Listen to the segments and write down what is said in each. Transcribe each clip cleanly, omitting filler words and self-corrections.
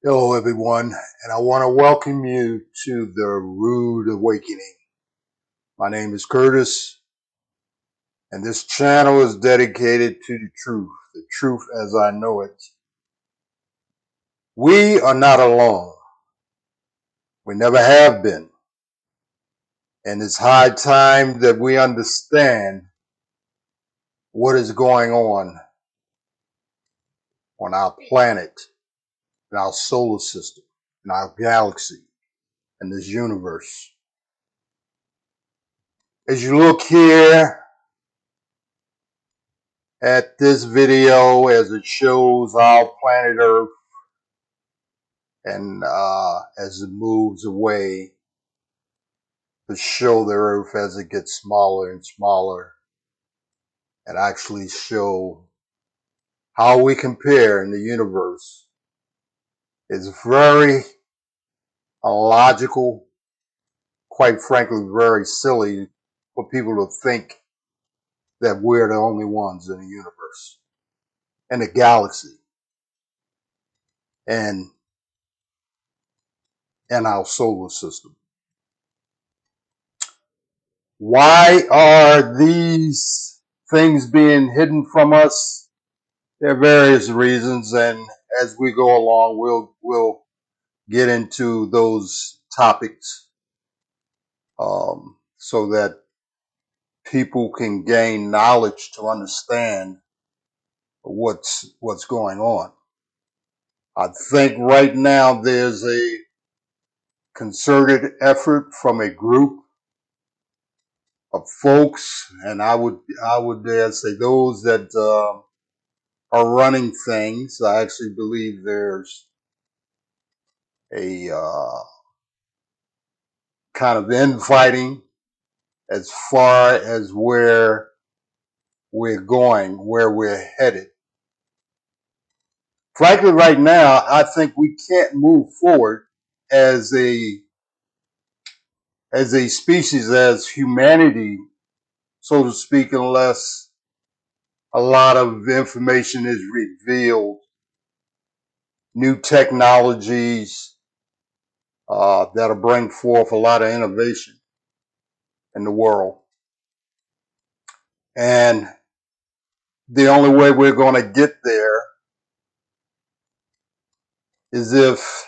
Hello, everyone, and I want to welcome you to the Rude Awakening. My name is Curtis, and this channel is dedicated to the truth as I know it. We are not alone. We never have been. And it's high time that we understand what is going on our planet, in our solar system, in our galaxy, in this universe. As you look here at this video, as it shows our planet Earth, and as it moves away to show the Earth as it gets smaller and smaller, and actually show how we compare in the universe, is very illogical, quite frankly, very silly for people to think that we're the only ones in the universe, in the galaxy, and in our solar system. Why are these things being hidden from us? There are various reasons, and as we go along, we'll get into those topics so that people can gain knowledge to understand what's going on. I think right now there's a concerted effort from a group of folks, and I would dare say those that are running things. I actually believe there's a kind of infighting as far as where we're going, where we're headed. Frankly, right now, I think we can't move forward as a species, as humanity, so to speak, unless a lot of information is revealed, new technologies that'll bring forth a lot of innovation in the world. And the only way we're going to get there is if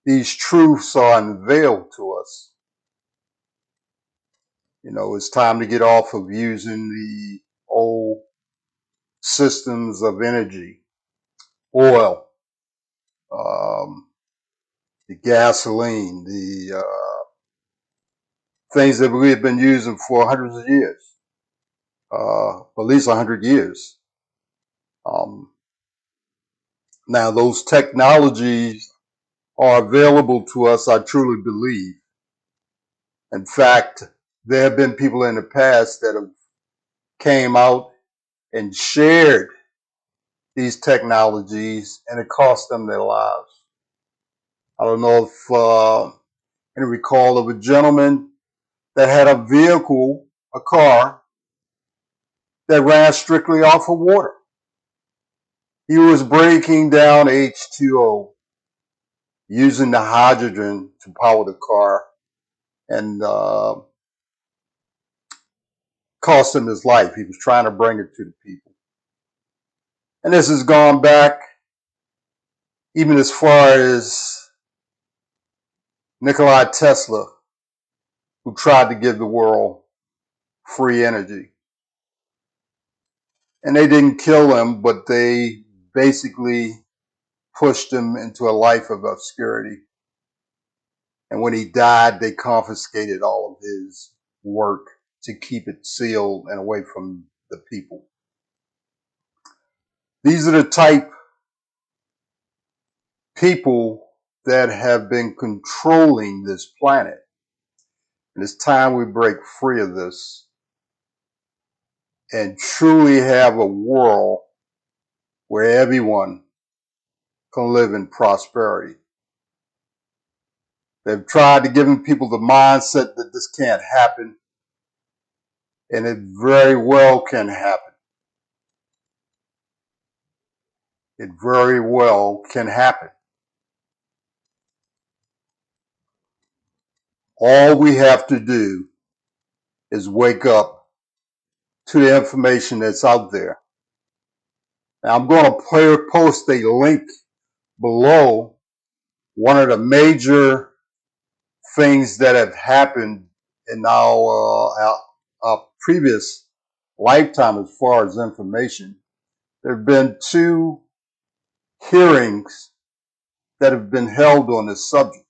these truths are unveiled to us. You know, it's time to get off of using the old systems of energy, oil, the gasoline, the things that we have been using for hundreds of years, at least 100 years. Now, those technologies are available to us, I truly believe. In fact, there have been people in the past that have came out and shared these technologies, and it cost them their lives. I don't know if any recall of a gentleman that had a vehicle, a car, that ran strictly off of water. He was breaking down H2O, using the hydrogen to power the car, and cost him his life. He was trying to bring it to the people. And this has gone back even as far as Nikola Tesla, who tried to give the world free energy. And they didn't kill him, but they basically pushed him into a life of obscurity. And when he died, they confiscated all of his work to keep it sealed and away from the people. These are the type people that have been controlling this planet. And it's time we break free of this and truly have a world where everyone can live in prosperity. They've tried to give people the mindset that this can't happen, and it very well can happen. It very well can happen. All we have to do is wake up to the information that's out there. Now, I'm going to post a link below. One of the major things that have happened in our previous lifetime as far as information, there have been two hearings that have been held on this subject.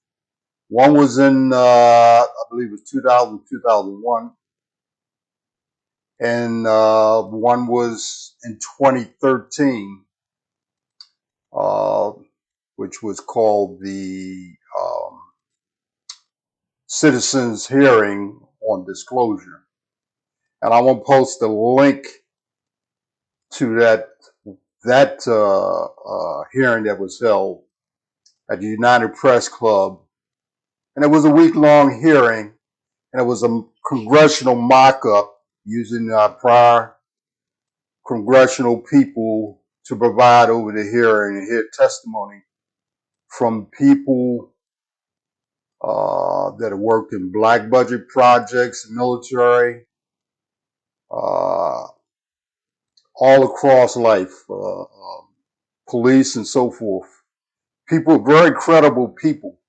One was in, I believe it was 2000, 2001, and one was in 2013, uh, which was called the Citizens Hearing on Disclosure. And I want to post a link to that hearing that was held at the United Press Club. And it was a week-long hearing, and it was a congressional mock-up using prior congressional people to provide over the hearing and hear testimony from people that have worked in black budget projects, military, uh, all across life, police and so forth. People, very credible people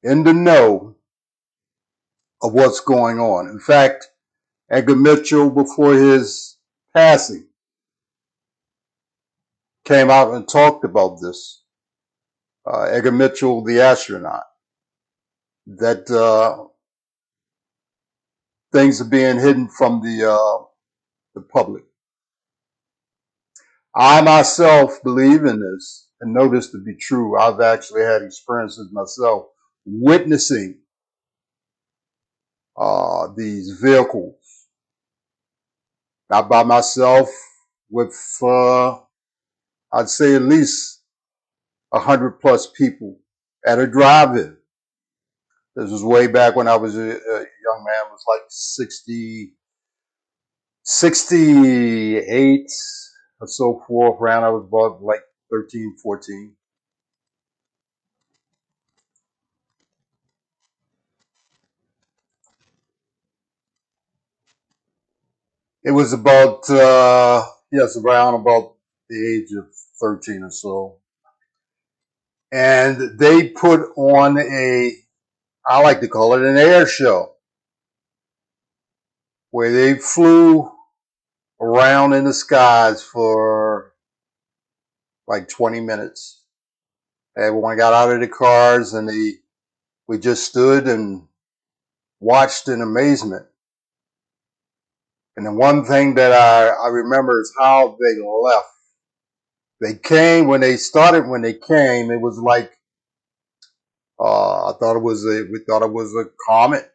in the know of what's going on. In fact, Edgar Mitchell, before his passing, came out and talked about this. Edgar Mitchell, the astronaut, that things are being hidden from the public. I myself believe in this and know this to be true. I've actually had experiences myself witnessing these vehicles, not by myself, with I'd say at least 100+ people at a drive-in. This was way back when I was a young man, was like 68 or so forth, around I was about like 13, 14. It was about, yes, around about the age of 13 or so. And they put on I like to call it an air show, where they flew around in the skies for like 20 minutes. Everyone got out of the cars and we just stood and watched in amazement. And the one thing that I remember is how they left. They came, when they came, it was like, we thought it was a comet.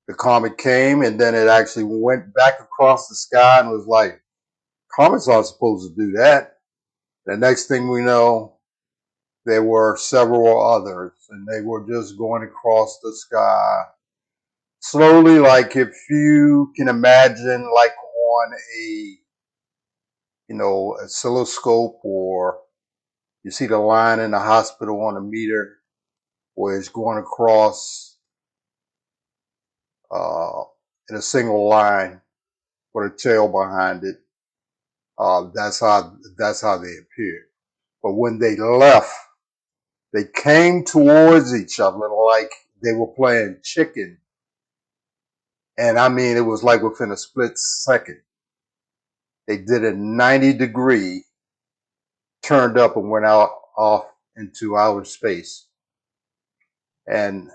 The comet came and then it actually went back across the sky and was like, comets aren't supposed to do that. The next thing we know, there were several others and they were just going across the sky slowly, like if you can imagine, like on a oscilloscope, or you see the line in the hospital on a meter where it's going across uh, in a single line with a tail behind it. That's how they appeared. But when they left, they came towards each other like they were playing chicken. And I mean, it was like within a split second. They did a 90-degree, turned up and went out off into outer space. And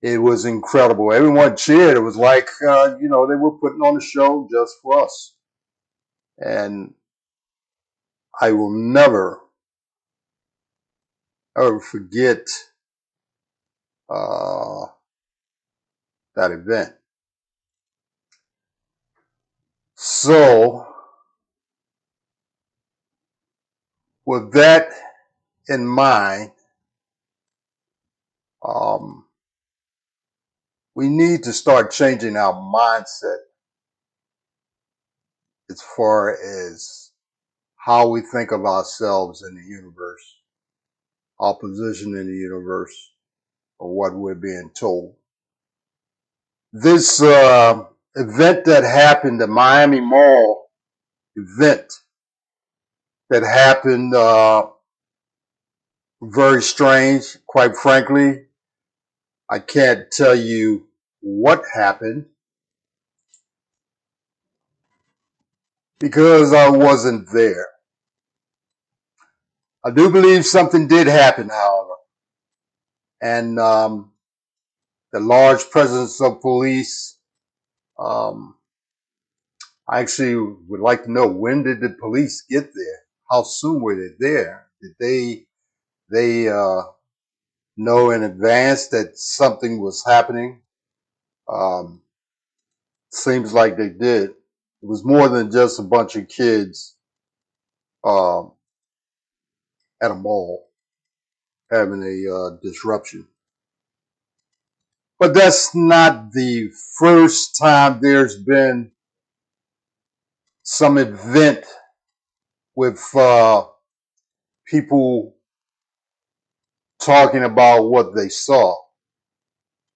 it was incredible. Everyone cheered. It was like, they were putting on a show just for us. And I will never, ever forget uh, that event. So, with that in mind, um, we need to start changing our mindset as far as how we think of ourselves in the universe, our position in the universe, or what we're being told. This event that happened, the Miami Mall event that happened, very strange. Quite frankly, I can't tell you what happened because I wasn't there. I do believe something did happen, however, and the large presence of police. Um, I actually would like to know, when did the police get there? How soon were they there? Did they know in advance that something was happening? Um, Seems like they did. It was more than just a bunch of kids um, at a mall having a disruption. But that's not the first time there's been some event with people talking about what they saw.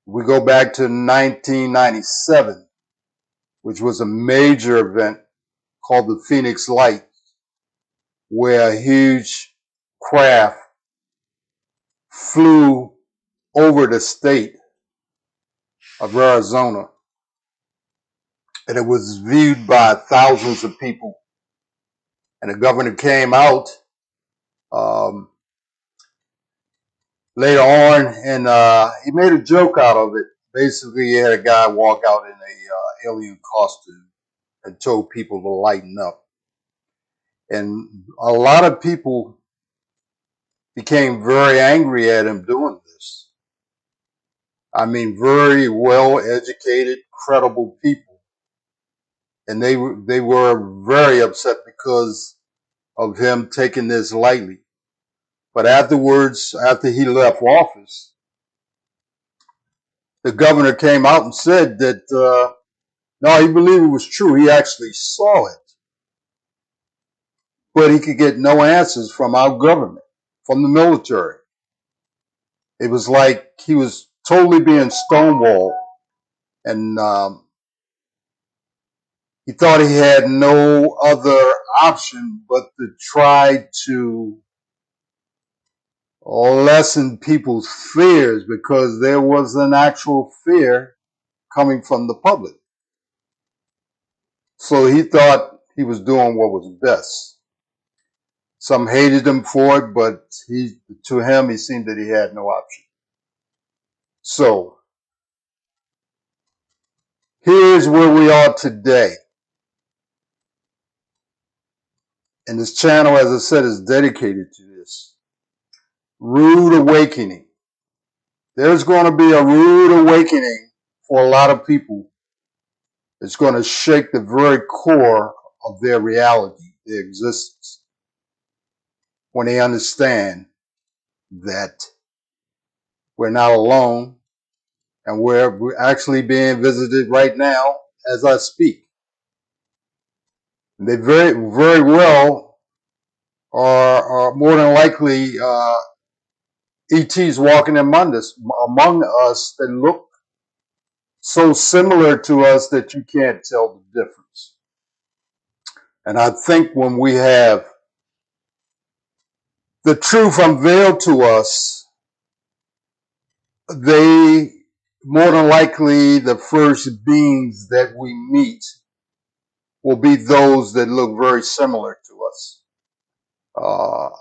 We go back to 1997, which was a major event called the Phoenix Light, where a huge craft flew over the state of Arizona, and it was viewed by thousands of people. And the governor came out um, later on, and he made a joke out of it. Basically, he had a guy walk out in a alien costume and told people to lighten up. And a lot of people became very angry at him doing this. I mean, very well educated, credible people. And they were very upset because of him taking this lightly. But afterwards, after he left office, the governor came out and said that no, he believed it was true. He actually saw it, but he could get no answers from our government, from the military. It was like he was totally being stonewalled, and he thought he had no other option but to try to lessen people's fears, because there was an actual fear coming from the public. So he thought he was doing what was best. Some hated him for it, but to him, he seemed that he had no option. So here's where we are today. And this channel, as I said, is dedicated to this rude awakening. There's going to be a rude awakening for a lot of people. It's going to shake the very core of their reality, their existence, when they understand that we're not alone, and we're actually being visited right now as I speak. They very, very well are more than likely ETs walking among us that look so similar to us that you can't tell the difference. And I think when we have the truth unveiled to us, they more than likely, the first beings that we meet will be those that look very similar to us.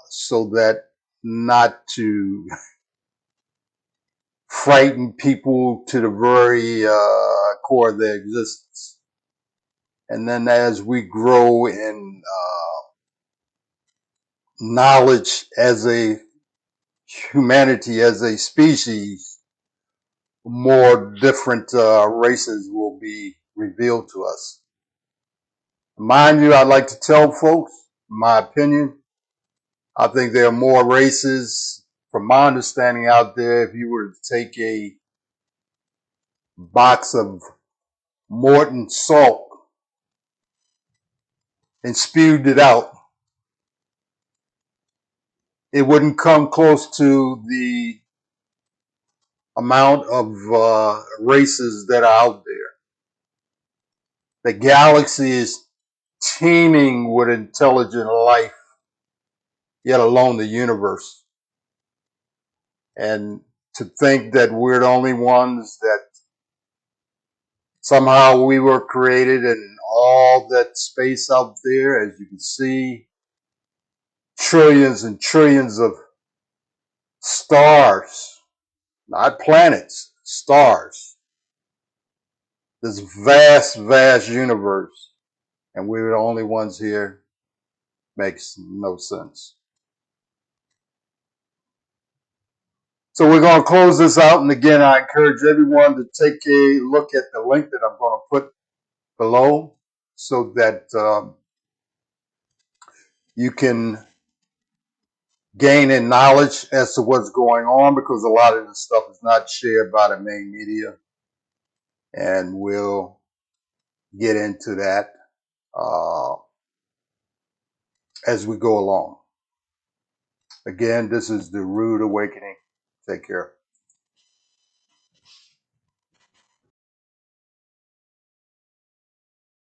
So that not to frighten people to the very core of their existence. And then as we grow in knowledge as a humanity, as a species, more different races will be revealed to us. Mind you, I'd like to tell folks, my opinion, I think there are more races, from my understanding out there. If you were to take a box of Morton salt and spewed it out, it wouldn't come close to the amount of races that are out there. The galaxy is teeming with intelligent life, yet alone the universe. And to think that we're the only ones that somehow we were created in all that space out there, as you can see, trillions and trillions of stars, not planets, stars. This vast, vast universe. And we're the only ones here. Makes no sense. So we're going to close this out. And again, I encourage everyone to take a look at the link that I'm going to put below so that you can gain in knowledge as to what's going on, because a lot of this stuff is not shared by the main media. And we'll get into that as we go along. Again, this is the Rude Awakening. Take care.